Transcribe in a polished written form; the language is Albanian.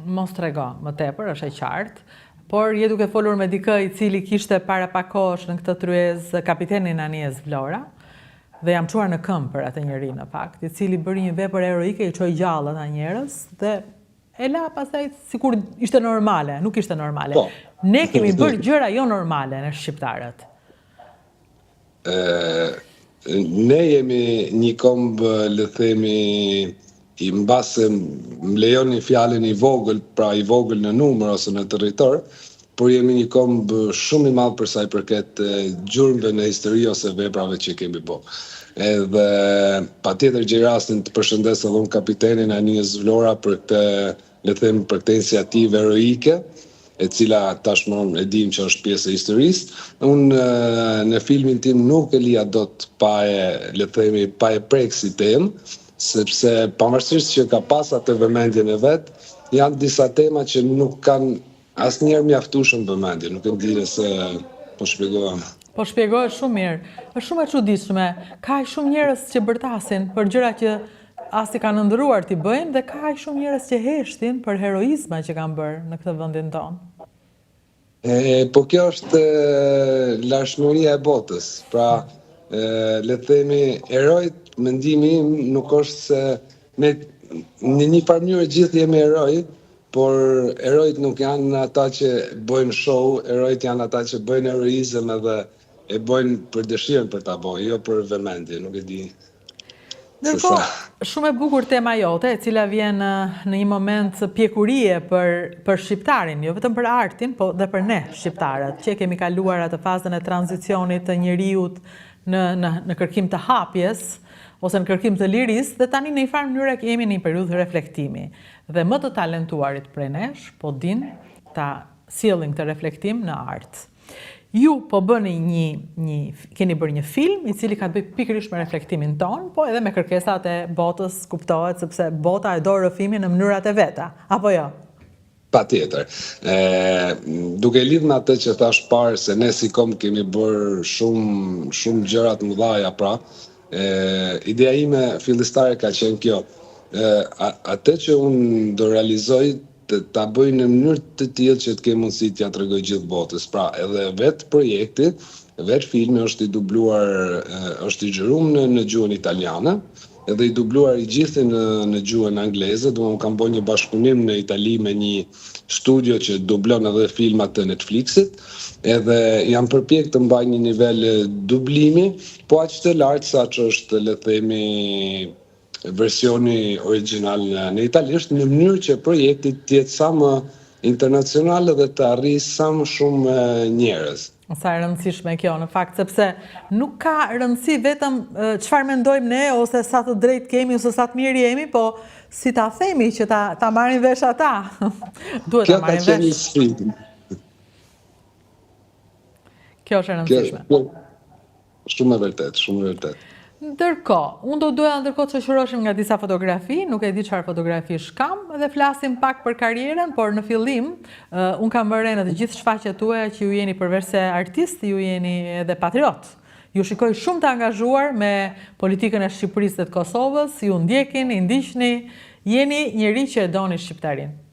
mos trego më tepër, është e qartë, por je duke folur me dikë i cili kishte para pak kohësh në këtë tryez kapitenin Anies Vlora, dhe jam çuar në këmbë për atë njerëz në fakt, i cili bëri një vepër heroike, i çoi gjallë ata njerëz dhe e la pastaj sikur ishte normale, nuk ishte normale. Po. Ne kemi bërë gjëra jo normale në shqiptarët. Ne jemi një kombë, le themi, i mbase më lejoni fjalën i vogël, pra i vogël në numër ose në territor, por jemi një kombë shumë i madh për sa i përket gjurmëve në histori ose veprave që kemi bërë. Edhe patjetër gjej rastin të përshëndes edhe unë kapitenin Anies Vlora për këtë, le të them, për këtë iniciativë heroike, e cila tashmë e dim që është pjesë e historisë. Unë në filmin tim nuk e lija dot pa e prek si temë, sepse pavarësisht që ka pas atë vëmendjen e vet, janë disa tema që nuk kanë asnjëherë mjaftueshëm vëmendje, nuk e di nëse po shpjegohem. Po shpjegohet shumë mirë. Është shumë e çuditshme. Ka shumë njerëz që bërtasin për gjëra që as i kanë ëndërruar t'i bëjnë dhe ka shumë njerëz që heshtin për heroizma që kanë bërë në këtë vendin tonë. Po kjo është lashmëria e botës. Pra, le të themi, herojt, mendimi im nuk është se ne në një farë mënyrë gjithë jemi heroj, por herojt nuk janë ata që bëjnë show, herojt janë ata që bëjnë heroizëm edhe e bëjnë për dëshirën për ta bërë, jo për vëmendje, nuk e di. Ndërkohë, shumë e bukur tema jote, e cila vjen në një moment pjekurie për shqiptarin, jo vetëm për artin, po dhe për ne shqiptarët, që kemi kaluar atë fazën e tranzicionit të njeriut në kërkim të hapjes, ose në kërkim të liris, dhe tani në një farë mënyrë jemi në një periudhë reflektimi. Dhe më të talentuarit prej nesh, po din ta sjellin këtë reflektim në art. Ju po bëni keni bërë një film i cili ka të bëjë pikërisht me reflektimin ton, po edhe me kërkesat e botës, kuptohet, sepse bota e do rrëfimin në mënyrat e veta, apo jo? Patjetër. Duke lidhur me atë që thash parë se ne si kom kemi bërë shumë gjëra të mëdha, pra, ideja ime fillestare ka qenë kjo. Atë që unë do realizoj ta bëj në mënyrë të tillë që të kem mundësi t'ja tregoj gjithë botës. Pra, edhe vetë projekti, vetë filmi është i dubluar, është i xhiruar në gjuhën italiane, edhe i dubluar i gjithë në gjuhën angleze, do kam bërë një bashkëpunim në Itali me një studio që dublon edhe filmat të Netflixit, edhe jam përpjek të mbaj një nivel dublimi, po aq të lartë sa që është, le të themi, versioni original në italisht, në mënyrë që projekti të jetë sa më internacional dhe të arrijë sa më shumë njerëz. Sa e rëndësishme kjo, në fakt, sepse nuk ka rëndësi vetëm çfarë mendojmë ne, ose sa të drejtë kemi, ose sa të mirë jemi, po si ta themi që ta marrin vesh ata. Duhet ta marrin vesh. Kjo ka qenë një sfidë. Kjo është e rëndësishme. Shumë e vërtet, shumë e vërtet. Ndërkohë, unë do doja ndërkohë të shoqëroheshim nga disa fotografi, nuk e di çfarë fotografish kam, dhe flasim pak për karrierën, por në fillim, unë kam vënë në të gjithë shfaqjet tuaja që ju jeni përveç se artist, ju jeni edhe patriot. Ju shikoj shumë të angazhuar me politikën e Shqipërisë dhe të Kosovës, ju ndjekin, i ndiqni, jeni njeri që e doni shqiptarinë.